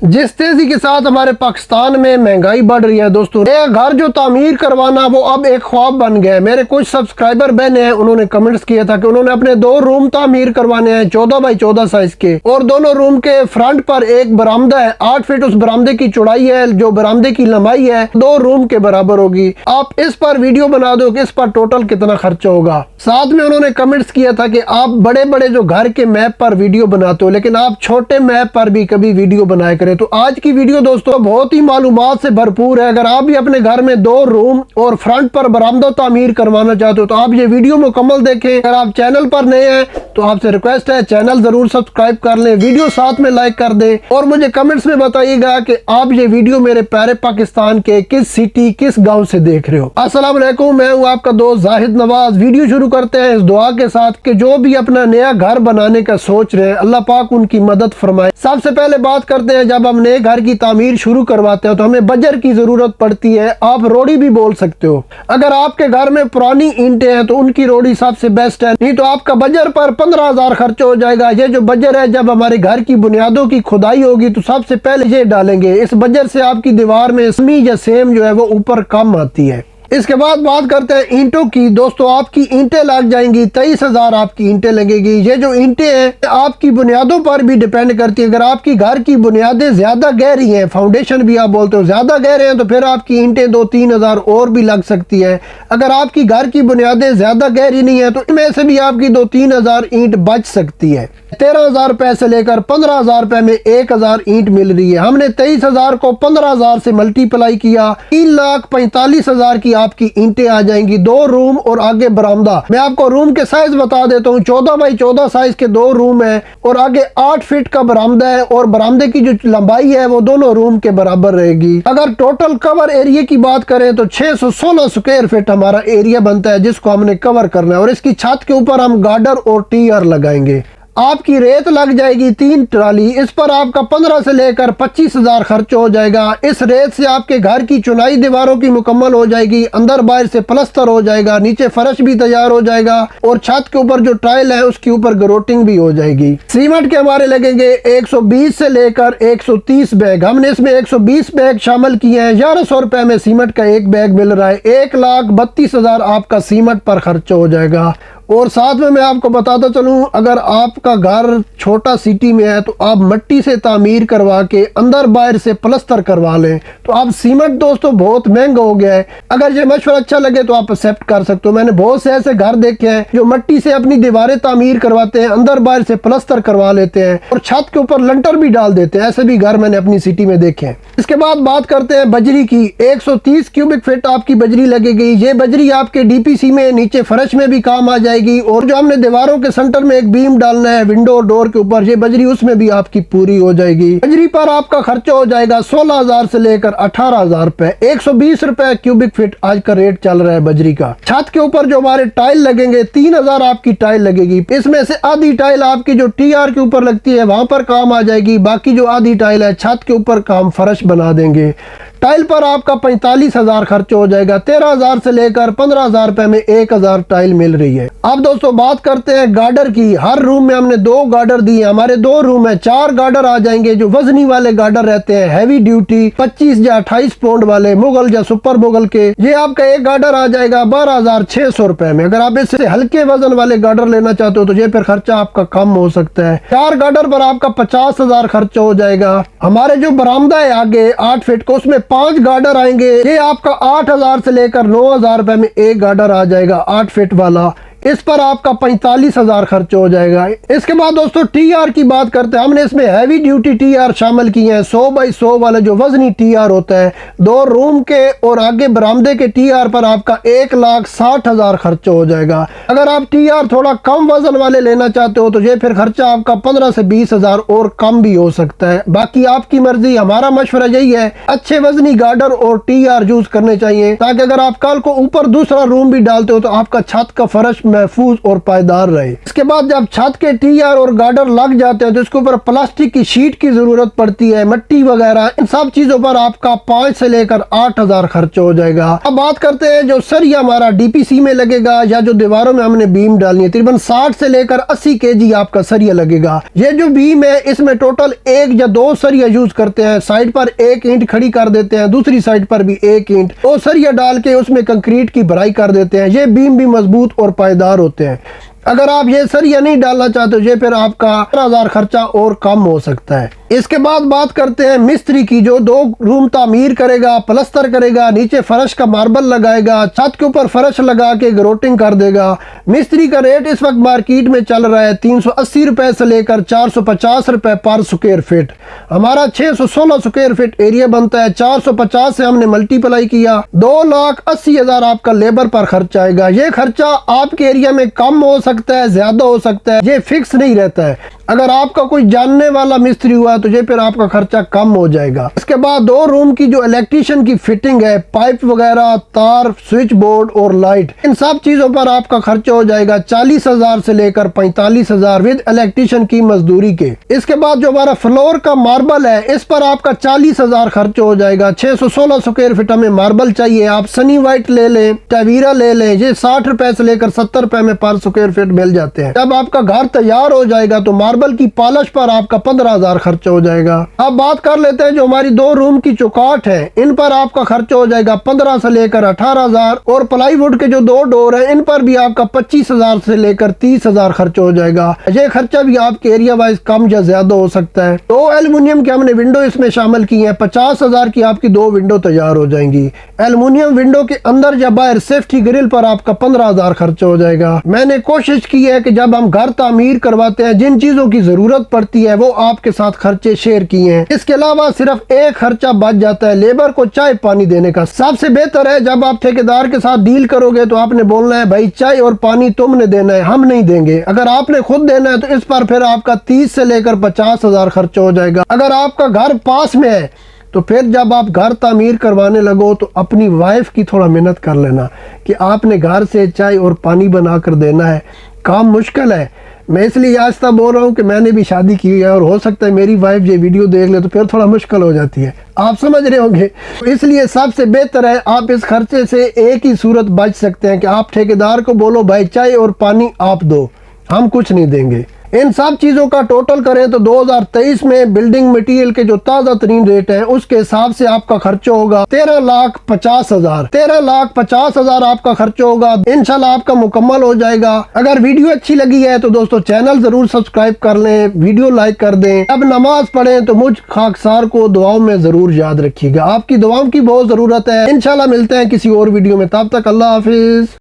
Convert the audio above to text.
जिस तेजी के साथ हमारे पाकिस्तान में महंगाई बढ़ रही है दोस्तों, एक घर जो तामीर करवाना वो अब एक ख्वाब बन गया है। मेरे कुछ सब्सक्राइबर बहने हैं, उन्होंने कमेंट्स किया था कि उन्होंने अपने 2 रूम तामीर करवाने हैं 14 बाई 14 साइज के, और दोनों रूम के फ्रंट पर एक बरामदा है, 8 फीट उस बरामदे की चौड़ाई है, जो बरामदे की लंबाई है 2 रूम के बराबर होगी। आप इस पर वीडियो बना दो कि इस पर टोटल कितना खर्चा होगा। साथ में उन्होंने कमेंट्स किया था कि आप बड़े बड़े जो घर के मैप पर वीडियो बनाते हो, लेकिन आप छोटे मैप पर भी कभी वीडियो बनाया करें। तो आज की वीडियो दोस्तों बहुत ही मालूमात से भरपूर है। अगर आप भी अपने घर में 2 रूम और फ्रंट पर बरामदा तामीर करवाना चाहते हो तो आप ये वीडियो मुकम्मल देखें। अगर आप चैनल पर नए हैं तो आपसे रिक्वेस्ट है चैनल जरूर सब्सक्राइब कर लें, वीडियो साथ में लाइक कर दें, और मुझे कमेंट्स में बताइएगा कि आप ये वीडियो मेरे प्यारे पाकिस्तान के किस सिटी किस गाँव से देख रहे हो। अस्सलाम वालेकुम, मैं हूँ आपका दोस्त जाहिद नवाज। वीडियो शुरू करते हैं इस दुआ के साथ कि जो भी अपना नया घर बनाने का सोच रहे हैं अल्लाह पाक उनकी मदद फरमाए। सबसे पहले बात करते हैं, जब हम नए घर की तामीर शुरू करवाते हैं तो हमें बजर की जरूरत पड़ती है। आप रोड़ी भी बोल सकते हो। अगर आपके घर में पुरानी ईंटें हैं तो उनकी रोड़ी सबसे बेस्ट है, नहीं तो आपका बजर पर 15,000 खर्चा हो जाएगा। ये जो बजर है, जब हमारे घर की बुनियादों की खुदाई होगी तो सबसे पहले ये डालेंगे। इस बजर से आपकी दीवार में स्मी या सेम जो है वो ऊपर कम आती है। इसके बाद बात करते हैं ईंटों की। दोस्तों आपकी ईंटें लग जाएंगी 23,000 आपकी ईंटें लगेगी। ये जो ईंटें हैं आपकी बुनियादों पर भी डिपेंड करती है। अगर आपकी घर की बुनियादें ज्यादा गहरी हैं, फाउंडेशन भी आप बोलते हो ज्यादा गहरे हैं, तो फिर आपकी ईंटें 2-3 हजार और भी लग सकती है। अगर आपकी घर की बुनियादें ज्यादा गहरी नहीं है तो इनमें से भी आपकी 2-3 हजार ईंट बच सकती है। 13,000 रुपए से लेकर 15,000 रुपए में 1,000 ईंट मिल रही है। हमने 23,000 को 15,000 से मल्टीप्लाई किया, 3,45,000 की आपकी ईंटें आ जाएंगी। 2 रूम और आगे बरामदा। मैं आपको रूम के साइज बता देता हूँ। 14 बाई 14 साइज के 2 रूम है और आगे 8 फीट का बरामदा है, और बरामदे की जो लंबाई है वो दोनों रूम के बराबर रहेगी। अगर टोटल कवर एरिया की बात करें तो 616 स्क्वायर फीट हमारा एरिया बनता है, जिसको हमने कवर करना है। और इसकी छत के ऊपर हम गार्डर और टीआर लगाएंगे। आपकी रेत लग जाएगी 3 ट्राली। इस पर आपका 15 से लेकर 25,000 खर्च हो जाएगा। इस रेत से आपके घर की चुनाई दीवारों की मुकम्मल हो जाएगी, अंदर बाहर से प्लस्तर हो जाएगा, नीचे फर्श भी तैयार हो जाएगा, और छत के ऊपर जो टाइल है उसके ऊपर ग्रोटिंग भी हो जाएगी। सीमेंट के हमारे लगेंगे 120 से लेकर 130 बैग। हमने इसमें 120 बैग शामिल किए हैं। 1100 रुपए में सीमेंट का एक बैग मिल रहा है। 1,32,000 आपका सीमेंट पर खर्च हो जाएगा। और साथ में मैं आपको बताता चलूं, अगर आपका घर छोटा सिटी में है तो आप मिट्टी से तामीर करवा के अंदर बाहर से प्लस्तर करवा लें। तो आप सीमेंट दोस्तों बहुत महंगा हो गया है। अगर ये मशवरा अच्छा लगे तो आप एक्सेप्ट कर सकते हो। मैंने बहुत से ऐसे घर देखे हैं जो मिट्टी से अपनी दीवारें तामीर करवाते हैं, अंदर बाहर से प्लस्तर करवा लेते हैं और छत के ऊपर लंटर भी डाल देते हैं। ऐसे भी घर मैंने अपनी सिटी में देखे हैं। इसके बाद बात करते हैं बजरी की। 130 क्यूबिक फीट आपकी बजरी लगेगी। ये बजरी आपके डीपीसी में नीचे फर्श में भी काम आ जाएगी, और जो हमने दीवारों के सेंटर में एक बीम डालना है विंडो और डोर के ऊपर, ये बजरी उसमें भी आपकी पूरी हो जाएगी। बजरी पर आपका खर्चा हो जाएगा 16,000 से लेकर 18,000 रुपए। 120 रुपए क्यूबिक फीट आज का रेट चल रहा है बजरी का। छत के ऊपर जो हमारे टाइल लगेंगे 3,000 आपकी टाइल लगेगी। इसमें से आधी टाइल आपकी जो टीआर के ऊपर लगती है वहां पर काम आ जाएगी, बाकी जो आधी टाइल है छत के ऊपर काम फर्श बना देंगे। टाइल पर आपका 45,000 खर्च हो जाएगा। 13,000 से लेकर 15,000 रुपए में 1,000 टाइल मिल रही है। अब दोस्तों बात करते हैं गार्डर की। हर रूम में हमने 2 गार्डर दिए। हमारे 2 रूम है, 4 गार्डर आ जाएंगे जो वजनी वाले गार्डर रहते हैं, हैवी ड्यूटी 25 या 28 पाउंड वाले, मुगल या सुपर मुगल के। ये आपका एक गार्डर आ जाएगा 12,600 रुपए में। अगर आप इससे हल्के वजन वाले गार्डर लेना चाहते हो तो ये फिर खर्चा आपका कम हो सकता है। 4 गार्डर पर आपका 50,000 खर्चा हो जाएगा। हमारे जो बरामदा है आगे 8 फीट को, उसमें 5 गार्डर आएंगे। ये आपका 8,000 से लेकर 9,000 रुपए में एक गार्डर आ जाएगा 8 फीट वाला। इस पर आपका 45,000 खर्च हो जाएगा। इसके बाद दोस्तों टीआर की बात करते हैं। हमने इसमें हैवी ड्यूटी टीआर शामिल किए हैं, 100 बाई 100 वाला जो वजनी टीआर होता है। 2 रूम के और आगे बरामदे के टीआर पर आपका 1,60,000 खर्च हो जाएगा। अगर आप टीआर थोड़ा कम वजन वाले लेना चाहते हो तो ये फिर खर्चा आपका 15 से 20,000 और कम भी हो सकता है। बाकी आपकी मर्जी। हमारा मशवरा यही है अच्छे वजनी गार्डर और टीआर यूज करने चाहिए, ताकि अगर आप कल को ऊपर दूसरा रूम भी डालते हो तो आपका छत का फर्श महफूज और पायदार रहे। इसके बाद जब छत के टीआर और गार्डर लग जाते हैं तो इसके ऊपर प्लास्टिक की शीट की जरूरत पड़ती है, मट्टी वगैरह, इन सब चीजों पर आपका 5 से लेकर 8,000 खर्च हो जाएगा। अब बात करते हैं जो सरिया हमारा डीपीसी में लगेगा या जो दीवारों में हमने बीम डालनी है, तकरीबन 60 से लेकर 80 केजी आपका सरिया लगेगा। ये जो बीम है इसमें टोटल 1 या 2 सरिया यूज करते हैं, साइड पर 1 ईंट खड़ी कर देते हैं, दूसरी साइड पर भी 1 ईंट, 2 सरिया डाल के उसमें कंक्रीट की भराई कर देते हैं। ये बीम भी मजबूत और पायदार होते हैं। अगर आप ये सरिया नहीं डालना चाहते ये फिर आपका 15,000 खर्चा और कम हो सकता है। इसके बाद बात करते हैं मिस्त्री की, जो 2 रूम तामीर करेगा, प्लस्तर करेगा, नीचे फर्श का मार्बल लगाएगा, छत के ऊपर फर्श लगा के ग्रोटिंग कर देगा। मिस्त्री का रेट इस वक्त मार्केट में चल रहा है 380 रुपए से लेकर 450 रुपए पर स्क्वायर फीट। हमारा 616 स्क्वायर फीट एरिया बनता है, 450 से हमने मल्टीप्लाई किया, 2,80,000 आपका लेबर पर खर्च आएगा। ये खर्चा आपके एरिया में कम हो सकता है, ज्यादा हो सकता है, ये फिक्स नहीं रहता है। अगर आपका कोई जानने वाला मिस्त्री हुआ तो ये फिर आपका खर्चा कम हो जाएगा। इसके बाद 2 रूम की जो इलेक्ट्रिशियन की फिटिंग है, पाइप वगैरह, तार, स्विच बोर्ड और लाइट, इन सब चीजों पर आपका खर्चा हो जाएगा 40,000 से लेकर 45,000 विद इलेक्ट्रिशियन की मजदूरी के। इसके बाद जो हमारा फ्लोर का मार्बल है इस पर आपका 40,000 खर्च हो जाएगा। 616 स्क्वायर फीट हमें मार्बल चाहिए, आप सनी व्हाइट ले लें, टवीरा ले लें, ये 60 रुपए से लेकर 70 रुपए में पर स्क्वायर फीट मिल जाते हैं। जब आपका घर तैयार हो जाएगा तो मार्बल की पॉलिश पर आपका 15,000 खर्च हो जाएगा। अब बात कर लेते हैं जो हमारी 2 रूम की चौकाट है, इन पर आपका खर्च हो जाएगा 15 से लेकर 18,000, और प्लाईवुड के जो 2 डोर है इन पर भी आपका 25,000 से लेकर 30,000 खर्च हो जाएगा। ये खर्चा भी आपके एरिया वाइज कम या ज्यादा हो सकता है। 2 एल्युमिनियम के हमने विंडो इसमें शामिल की है, 50,000 की आपकी 2 विंडो तैयार हो जाएंगी। एल्युमिनियम विंडो के अंदर या बाहर सेफ्टी ग्रिल पर आपका 15,000 खर्च हो जाएगा। मैंने कोशिश की है कि जब हम घर तामीर करवाते हैं जिन चीजों की जरूरत पड़ती है वो आपके साथ खर्चे शेयर किए हैं। इसके अलावा सिर्फ एक खर्चा बच जाता है, लेबर को चाय पानी देने का। सबसे बेहतर है जब आप ठेकेदार के साथ डील करोगे तो आपने बोलना है भाई चाय और पानी तुमने देना है, हम नहीं देंगे। अगर आपने खुद देना है तो इस पर फिर आपका 30 से लेकर 50,000 खर्च हो जाएगा। अगर आपका घर पास में है तो फिर जब आप घर तामीर करवाने लगो तो अपनी वाइफ की थोड़ा मेहनत कर लेना कि आपने घर से चाय और पानी बना कर देना है। काम मुश्किल है, मैं इसलिए आज तक बोल रहा हूँ कि मैंने भी शादी की है और हो सकता है मेरी वाइफ ये वीडियो देख ले तो फिर थोड़ा मुश्किल हो जाती है, आप समझ रहे होंगे। तो इसलिए सबसे बेहतर है आप इस खर्चे से एक ही सूरत बच सकते हैं कि आप ठेकेदार को बोलो भाई चाय और पानी आप दो, हम कुछ नहीं देंगे। इन सब चीज़ों का टोटल करें तो 2023 में बिल्डिंग मटेरियल के जो ताज़ा तरीन रेट है उसके हिसाब से आपका खर्चा होगा 13,50,000। 13,50,000 आपका खर्चा होगा। इंशाल्लाह आपका मुकम्मल हो जाएगा। अगर वीडियो अच्छी लगी है तो दोस्तों चैनल जरूर सब्सक्राइब कर लें, वीडियो लाइक कर दें। अब नमाज पढ़ें तो मुझ खाकसार को दुआओं में जरूर याद रखिएगा, आपकी दुआओं की बहुत जरूरत है। इंशाल्लाह मिलते हैं किसी और वीडियो में, तब तक अल्लाह हाफिज।